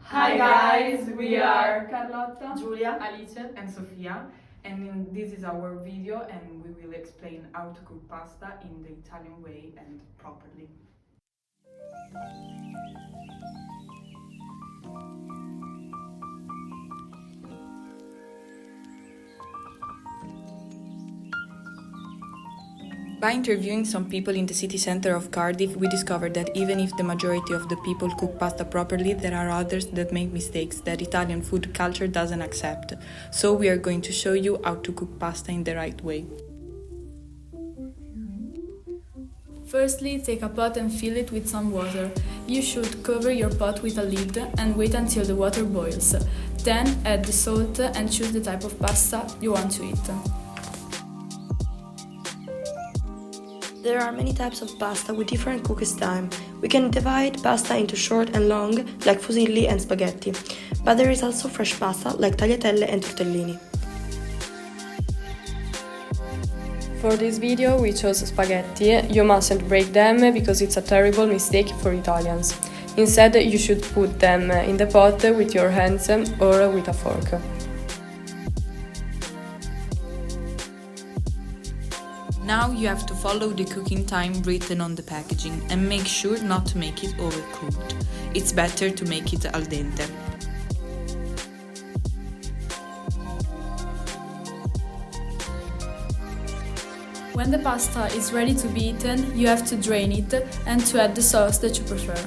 Hi guys, we are Carlotta, Giulia, Alice, and Sofia, and this is our video, and we will explain how to cook pasta in the Italian way and properly. By interviewing some people in the city center of Cardiff, we discovered that even if the majority of the people cook pasta properly, there are others that make mistakes that Italian food culture doesn't accept. So we are going to show you how to cook pasta in the right way. Firstly, take a pot and fill it with some water. You should cover your pot with a lid and wait until the water boils. Then add the salt and choose the type of pasta you want to eat. There are many types of pasta with different cooking time. We can divide pasta into short and long, like fusilli and spaghetti. But there is also fresh pasta, like tagliatelle and tortellini. For this video we chose spaghetti. You mustn't break them because it's a terrible mistake for Italians. Instead, you should put them in the pot with your hands or with a fork. Now you have to follow the cooking time written on the packaging and make sure not to make it overcooked. It's better to make it al dente. When the pasta is ready to be eaten, you have to drain it and to add the sauce that you prefer.